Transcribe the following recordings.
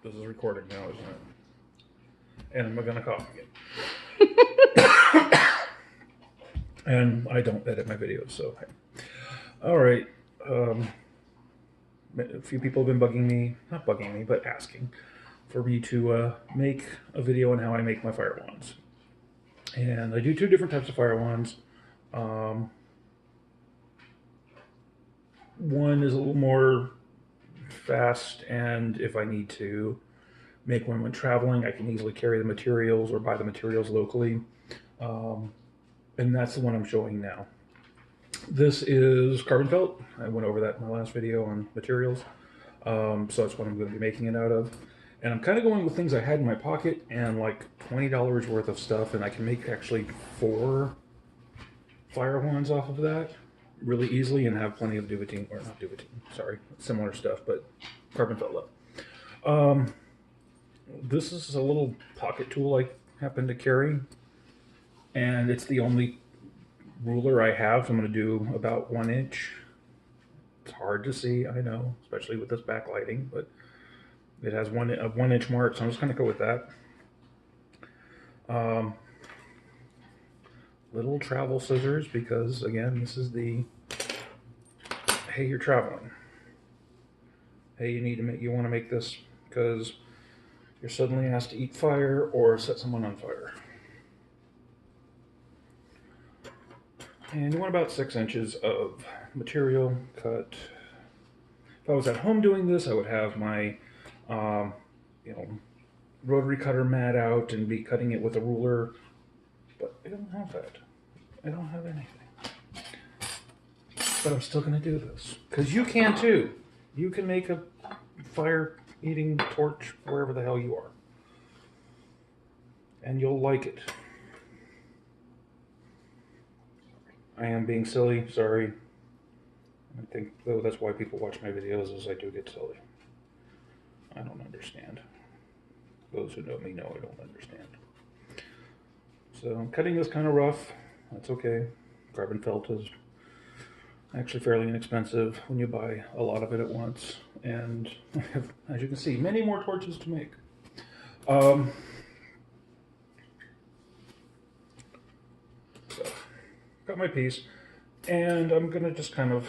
This is recording now, isn't it? And I'm gonna cough again. And I don't edit my videos, so hey. All right. A few people have been bugging me, not bugging me, but asking for me to make a video on how I make my fire wands. And I do two different types of fire wands. One is a little more fast, and if I need to make one when traveling, I can easily carry the materials or buy the materials locally. And that's the one I'm showing now. This is carbon felt. I went over that in my last video on materials. So that's what I'm going to be making it out of. And I'm kind of going with things I had in my pocket and like $20 worth of stuff, and I can make actually 4 fire wands off of that really easily and have plenty of duvetine, or not duvetine, sorry, similar stuff, but carbon felt lead. This is a little pocket tool I happen to carry, and it's the only ruler I have, so I'm going to do about 1 inch. It's hard to see, I know, especially with this backlighting, but it has a 1 inch mark, so I'm just going to go with that. Little travel scissors, because again, this is the, hey, you're traveling. Hey, you want to make this because you're suddenly asked to eat fire or set someone on fire. And you want about 6 inches of material cut. If I was at home doing this, I would have my, rotary cutter mat out and be cutting it with a ruler. But I don't have that. I don't have anything. But I'm still going to do this. Because you can too. You can make a fire-eating torch wherever the hell you are. And you'll like it. I am being silly, sorry. I think, though, that's why people watch my videos, is I do get silly. I don't understand. Those who know me know I don't understand. So I'm cutting this kind of rough. That's okay. Carbon felt is actually fairly inexpensive when you buy a lot of it at once. And I have, as you can see, many more torches to make. So, got my piece, and I'm going to just kind of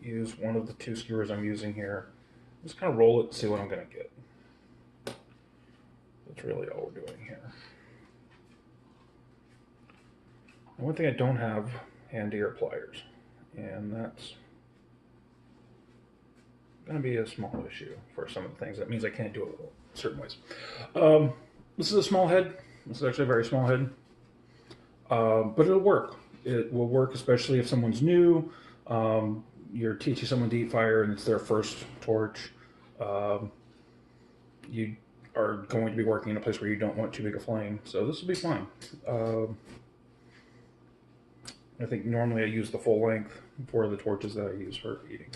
use one of the 2 skewers I'm using here. Just kind of roll it and see what I'm going to get. That's really all we're doing here. And one thing I don't have handy are pliers, and that's going to be a small issue for some of the things. That means I can't do it certain ways. This is a small head. This is actually a very small head, but it'll work. It will work, especially if someone's new. You're teaching someone to eat fire and it's their first torch. You are going to be working in a place where you don't want too big a flame, so this will be fine. I think normally I use the full length for the torches that I use for eating.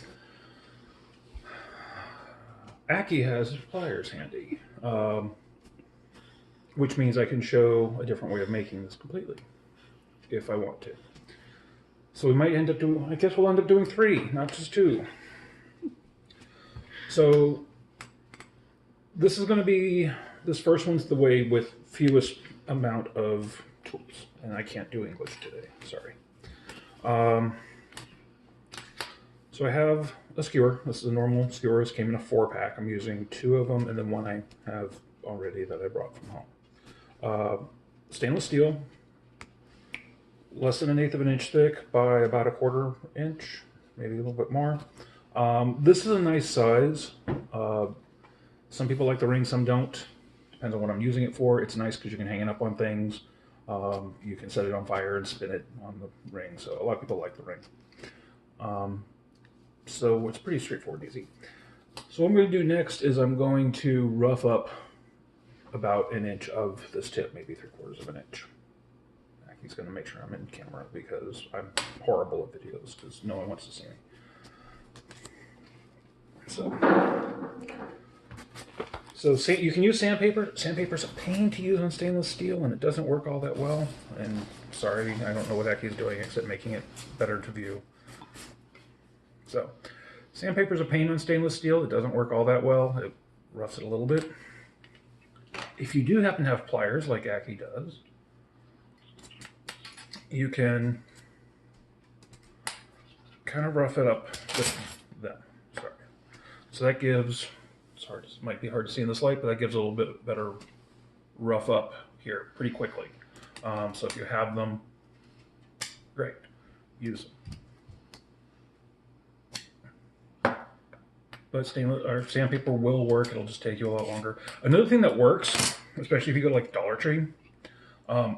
Aki has pliers handy, which means I can show a different way of making this completely, if I want to. So we might end up doing, I guess we'll end up doing 3, not just 2. So this is going to be, this first one's the way with fewest amount of tools. And I can't do English today, sorry. So I have a skewer. This is a normal skewer. This came in a 4-pack. I'm using 2 of them and then one I have already that I brought from home. Stainless steel. Less than 1/8 of an inch thick by about 1/4 inch, maybe a little bit more. This is a nice size. Some people like the ring, some don't. Depends on what I'm using it for. It's nice because you can hang it up on things. You can set it on fire and spin it on the ring. So a lot of people like the ring. So it's pretty straightforward and easy. So what I'm going to do next is I'm going to rough up about 1 inch of this tip, maybe 3/4 of an inch. He's going to make sure I'm in camera because I'm horrible at videos because no one wants to see me. So you can use sandpaper. Sandpaper's a pain to use on stainless steel and it doesn't work all that well. And sorry, I don't know what Aki's doing except making it better to view. So sandpaper's a pain on stainless steel. It doesn't work all that well. roughs it a little bit. If you do happen to have pliers like Aki does, you can kind of rough it up with them. Sorry. So that gives, it might be hard to see in this light, but that gives a little bit better rough up here pretty quickly. So if you have them, great, use them. But stainless or sandpaper will work. It'll just take you a lot longer. Another thing that works, especially if you go to like Dollar Tree,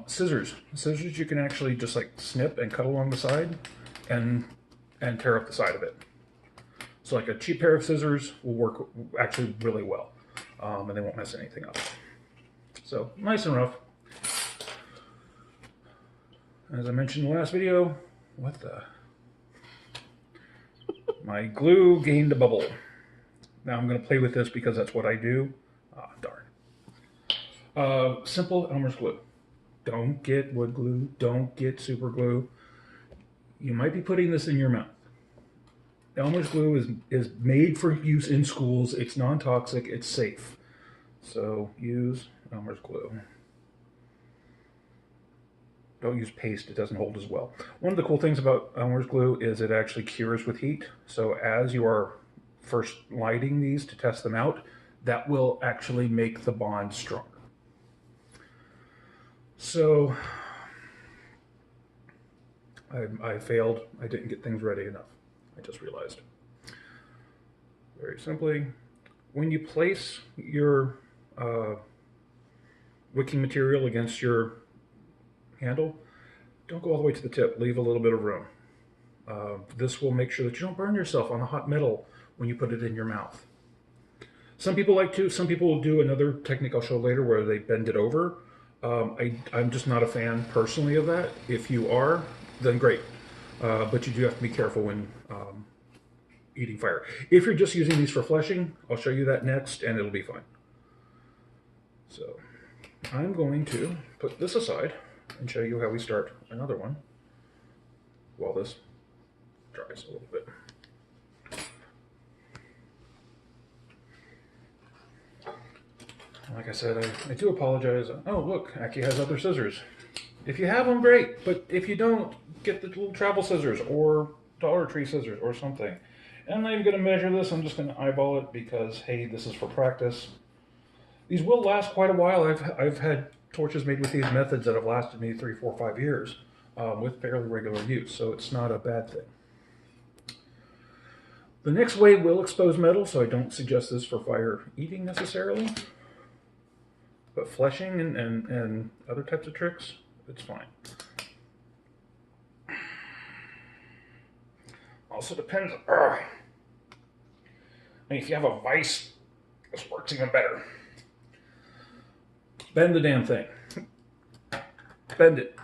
scissors. Scissors you can actually just like snip and cut along the side and tear up the side of it. So like a cheap pair of scissors will work actually really well, and they won't mess anything up. So nice and rough. As I mentioned in the last video, my glue gained a bubble. Now I'm going to play with this because that's what I do. Ah, darn. Simple Elmer's glue. Don't get wood glue. Don't get super glue. You might be putting this in your mouth. Elmer's glue is made for use in schools. It's non-toxic. It's safe. So use Elmer's glue. Don't use paste. It doesn't hold as well. One of the cool things about Elmer's glue is it actually cures with heat. So as you are first lighting these to test them out, that will actually make the bond stronger. So I failed. I didn't get things ready enough. I just realized. Very simply, when you place your wicking material against your handle, don't go all the way to the tip. Leave a little bit of room. This will make sure that you don't burn yourself on the hot metal when you put it in your mouth. Some people like to. Some people will do another technique I'll show later where they bend it over. I'm just not a fan personally of that. If you are, then great. But you do have to be careful when eating fire. If you're just using these for fleshing, I'll show you that next and it'll be fine. So I'm going to put this aside and show you how we start another one while this dries a little bit. Like I said, I do apologize. Oh, look, Aki has other scissors. If you have them, great. But if you don't, get the little travel scissors or Dollar Tree scissors or something. And I'm not even going to measure this. I'm just going to eyeball it because, hey, this is for practice. These will last quite a while. I've had torches made with these methods that have lasted me 3, 4, 5 years with fairly regular use. So it's not a bad thing. The next way will expose metal, so I don't suggest this for fire eating necessarily. But fleshing and other types of tricks, it's fine. Also depends. I mean, if you have a vise, this works even better. Bend the damn thing. Bend it.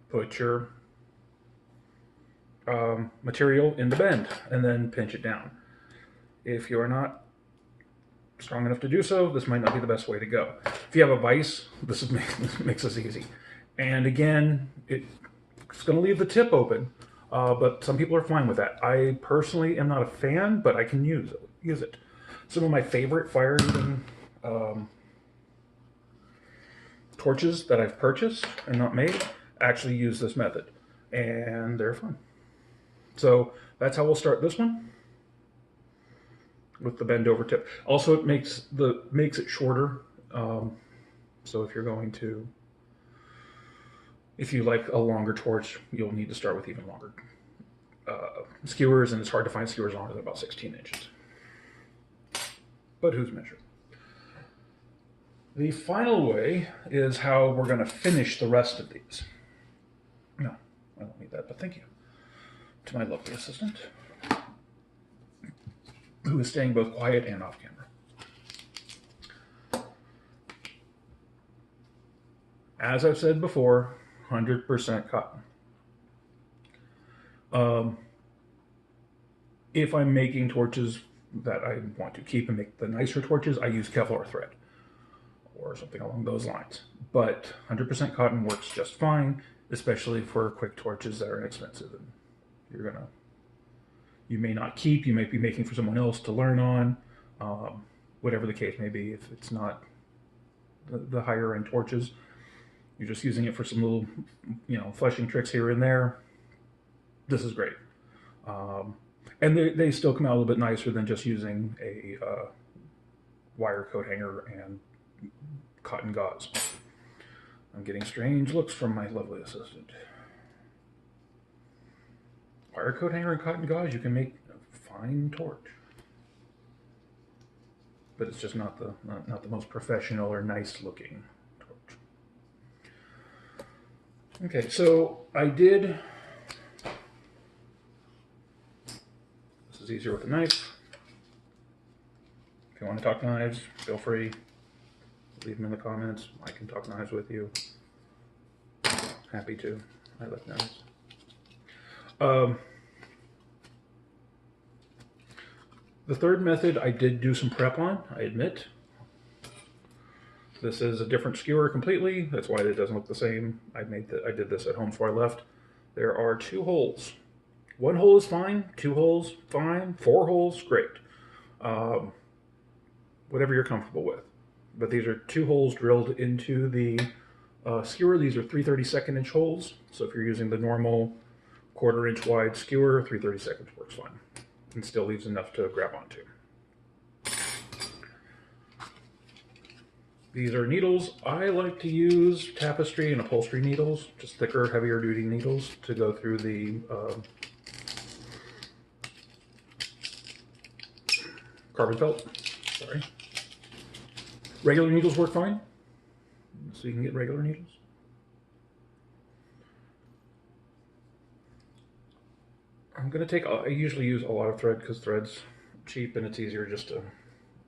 Put your material in the bend and then pinch it down. If you are not strong enough to do so, this might not be the best way to go. If you have a vise, this makes this easy. And again, it's going to leave the tip open, but some people are fine with that. I personally am not a fan, but I can use it. Some of my favorite fire eating torches that I've purchased and not made actually use this method, and they're fun. So that's how we'll start this one, with the bend over tip. Also, it makes it shorter. So if you're going to, if you like a longer torch, you'll need to start with even longer skewers, and it's hard to find skewers longer than about 16 inches. But who's measured? The final way is how we're going to finish the rest of these. No, I don't need that, but thank you to my lovely assistant, who is staying both quiet and off camera. As I've said before, 100% cotton. If I'm making torches that I want to keep and make the nicer torches, I use Kevlar thread or something along those lines. But 100% cotton works just fine, especially for quick torches that are inexpensive and you may not keep, you might be making for someone else to learn on, whatever the case may be. If it's not the higher end torches, you're just using it for some little, fleshing tricks here and there. This is great. And they still come out a little bit nicer than just using a wire coat hanger and cotton gauze. I'm getting strange looks from my lovely assistant. Wire coat hanger and cotton gauze, you can make a fine torch. But it's just not the most professional or nice looking torch. Okay, so I did. This is easier with a knife. If you want to talk knives, feel free. Leave them in the comments. I can talk knives with you. Happy to. I like knives. The third method I did do some prep on, I admit. This is a different skewer completely. That's why it doesn't look the same. I did this at home before I left. There are 2 holes. 1 hole is fine. 2 holes, fine. 4 holes, great. Whatever you're comfortable with. But these are 2 holes drilled into the skewer. These are 3/32 inch holes. So if you're using the normal 1/4 inch wide skewer, 3/32 works fine. And still leaves enough to grab onto. These are needles. I like to use tapestry and upholstery needles, just thicker, heavier duty needles to go through the carbon felt. Sorry. Regular needles work fine, so you can get regular needles. I'm going to take, I usually use a lot of thread because thread's cheap and it's easier just to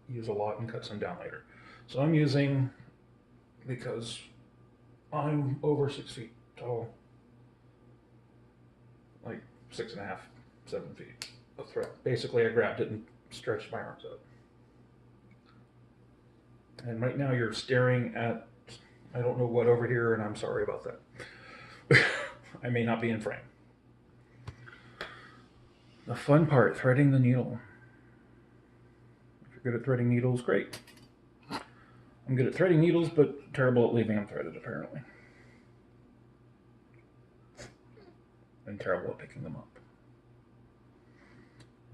use a lot and cut some down later. So I'm using, because I'm over 6 feet tall, like 6.5, 7 feet of thread. Basically I grabbed it and stretched my arms out. And right now you're staring at, I don't know what over here, and I'm sorry about that. I may not be in frame. The fun part, threading the needle. If you're good at threading needles, great. I'm good at threading needles, but terrible at leaving them threaded, apparently. And terrible at picking them up.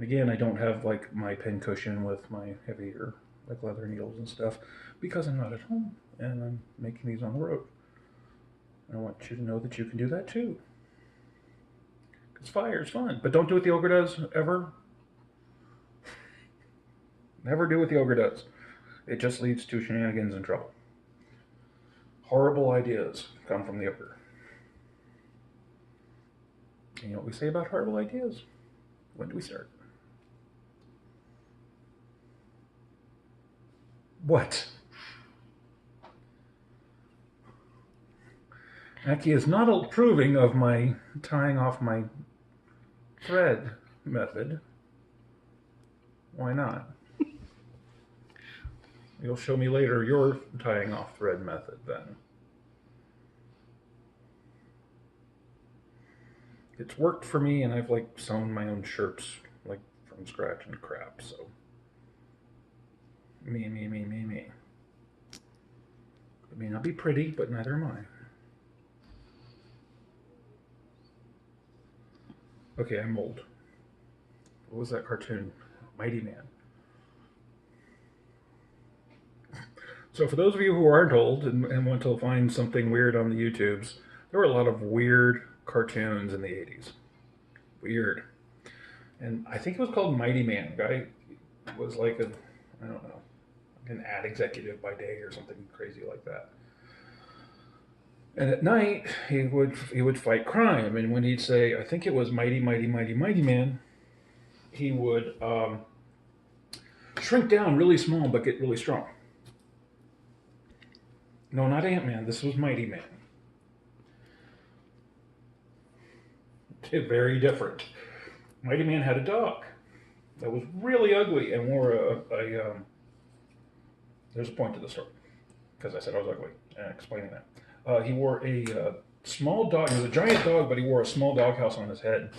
Again, I don't have like my pin cushion with my heavier like leather needles and stuff because I'm not at home and I'm making these on the road. And I want you to know that you can do that too. Because fire is fun, but don't do what the ogre does, ever. Never do what the ogre does. It just leads to shenanigans and trouble. Horrible ideas come from the ogre. And you know what we say about horrible ideas? When do we start? What? Aki is not approving of my tying off my thread method. Why not? You'll show me later your tying off thread method then. It's worked for me, and I've like sewn my own shirts like from scratch and crap, so me. It may not be pretty, but neither am I. Okay, I'm old. What was that cartoon? Mighty Man. So for those of you who aren't old and want to find something weird on the YouTubes, there were a lot of weird cartoons in the 80s. Weird. And I think it was called Mighty Man. The guy was like I don't know, an ad executive by day or something crazy like that. And at night, he would fight crime. And when he'd say, I think it was mighty man, he would shrink down really small but get really strong. No, not Ant-Man. This was Mighty Man. Very different. Mighty Man had a dog that was really ugly and wore there's a point to the story, because I said I was ugly and explaining that. He wore a small dog. He was a giant dog, but he wore a small doghouse on his head.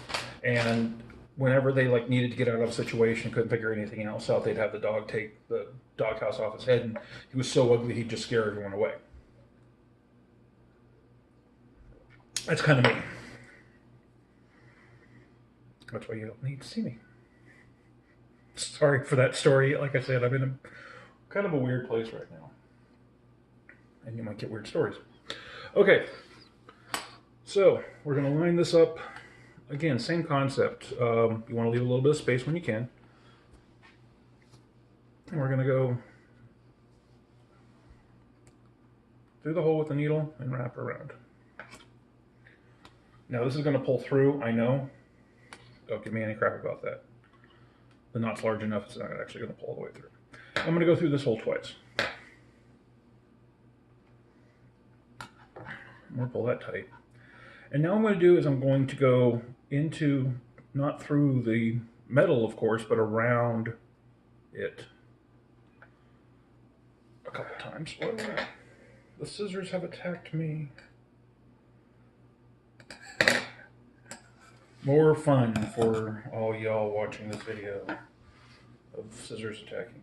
And whenever they like needed to get out of a situation, couldn't figure anything else out, they'd have the dog take the doghouse off his head, and he was so ugly he'd just scare everyone away. That's kind of me. That's why you don't need to see me. Sorry for that story. Like I said, I'm in a kind of a weird place right now, and you might get weird stories. Okay, so we're going to line this up. Again, same concept. You want to leave a little bit of space when you can. And we're going to go through the hole with the needle and wrap around. Now this is going to pull through, I know. Don't give me any crap about that. The knot's large enough, it's not actually going to pull all the way through. I'm going to go through this hole twice. I'm going to pull that tight. And now what I'm going to do is I'm going to go into, not through the metal, of course, but around it a couple times. Whoa. The scissors have attacked me. More fun for all y'all watching this video of scissors attacking me.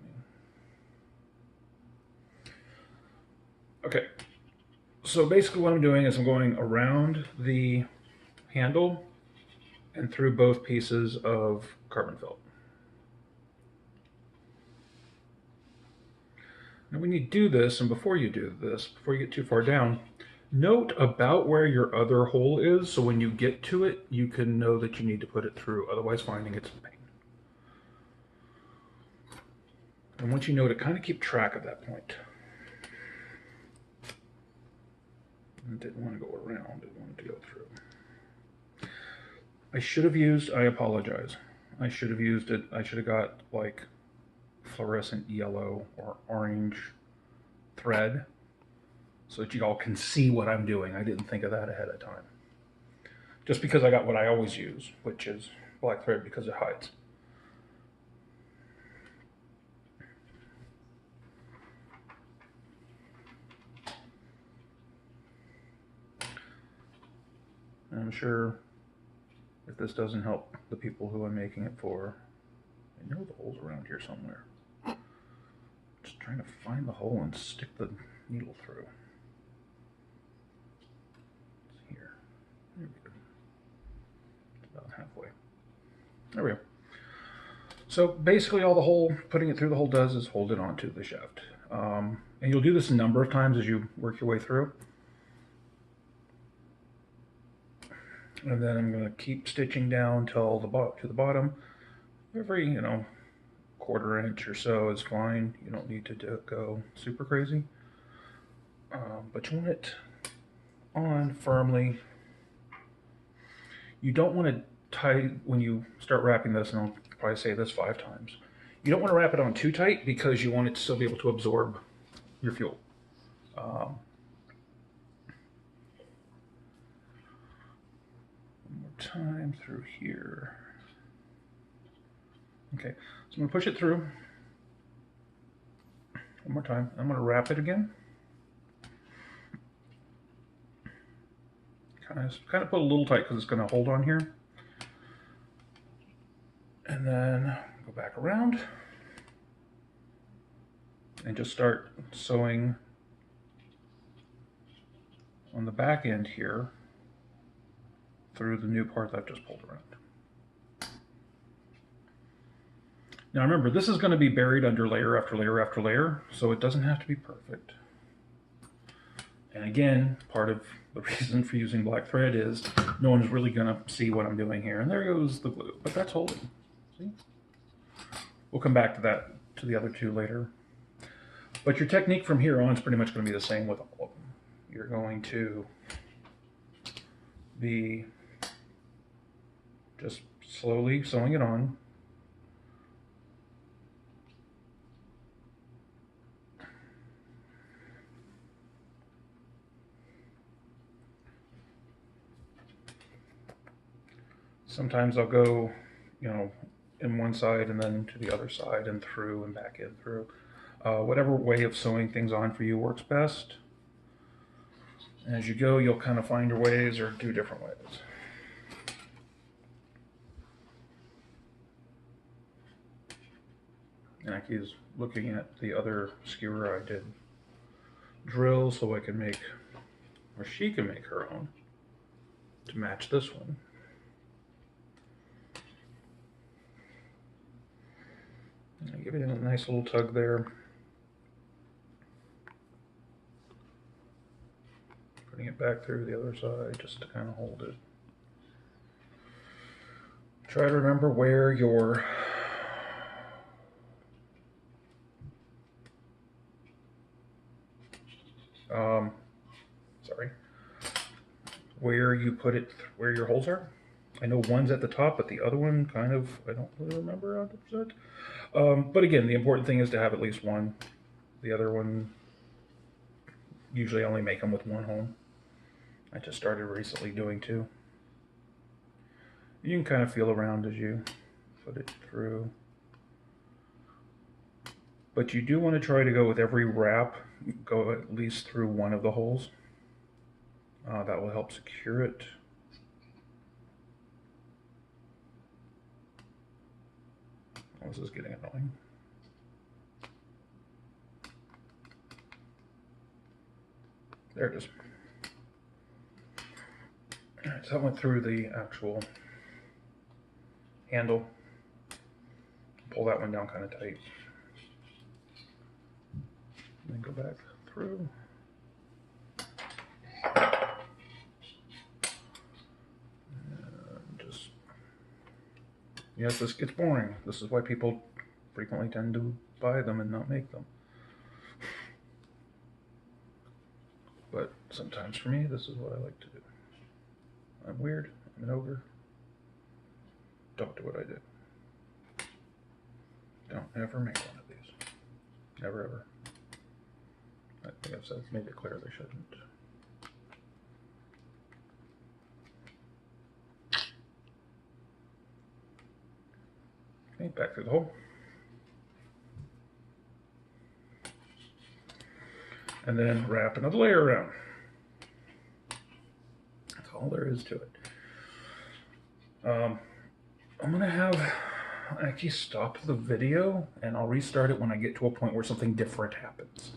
Okay, so basically what I'm doing is I'm going around the handle and through both pieces of carbon felt. Now when you do this, and before you do this, before you get too far down, note about where your other hole is, so when you get to it, you can know that you need to put it through, otherwise finding it's a pain. And once you know it, kind of keep track of that point. I didn't want to go around, I wanted to go through. I should have used, I apologize, I should have used it, I should have got like fluorescent yellow or orange thread so that you all can see what I'm doing. I didn't think of that ahead of time. Just because I got what I always use, which is black thread because it hides. And I'm sure if this doesn't help the people who I'm making it for, I know the hole's around here somewhere. Just trying to find the hole and stick the needle through. It's here. There we go. It's about halfway. There we go. So basically all the hole, putting it through the hole does is hold it onto the shaft. And you'll do this a number of times as you work your way through. And then I'm going to keep stitching down till to the bottom. Every, quarter inch or so is fine. You don't need to go super crazy. But you want it on firmly. You don't want to tie, when you start wrapping this, and I'll probably say this 5 times, you don't want to wrap it on too tight because you want it to still be able to absorb your fuel. One more time through here. Okay, so I'm going to push it through. One more time. I'm going to wrap it again. Kind of put a little tight because it's going to hold on here. And then go back around and just start sewing on the back end here through the new part that I've just pulled around. Now remember, this is going to be buried under layer after layer after layer, so it doesn't have to be perfect. And again, part of the reason for using black thread is no one's really going to see what I'm doing here. And there goes the glue, but that's holding. See? We'll come back to that, to the other 2 later. But your technique from here on is pretty much going to be the same with all of them. You're going to be just slowly sewing it on. Sometimes I'll go, in one side and then to the other side and through and back in through. Whatever way of sewing things on for you works best. And as you go, you'll kind of find your ways or do different ways. And Aki's looking at the other skewer I did drill so I can make, or she can make her own to match this one. And give it a nice little tug there. Putting it back through the other side just to kind of hold it. Try to remember where your where you put it, where your holes are. I know one's at the top, but the other one kind of, I don't really remember 100%. But again, the important thing is to have at least one. The other one, usually I only make them with one hole. I just started recently doing two. You can kind of feel around as you put it through. But you do want to try to go with every wrap, go at least through one of the holes. That will help secure it. Oh, this is getting annoying. There it is. All right, so I went through the actual handle. Pull that one down kind of tight. And then go back through. And just, yes, this gets boring. This is why people frequently tend to buy them and not make them. But sometimes for me, this is what I like to do. I'm weird. I'm an ogre. Don't do what I did. Don't ever make one of these. Never ever. I think I've said, made it clear they shouldn't. Okay, back through the hole. And then wrap another layer around. That's all there is to it. I'm gonna have actually stop the video and I'll restart it when I get to a point where something different happens.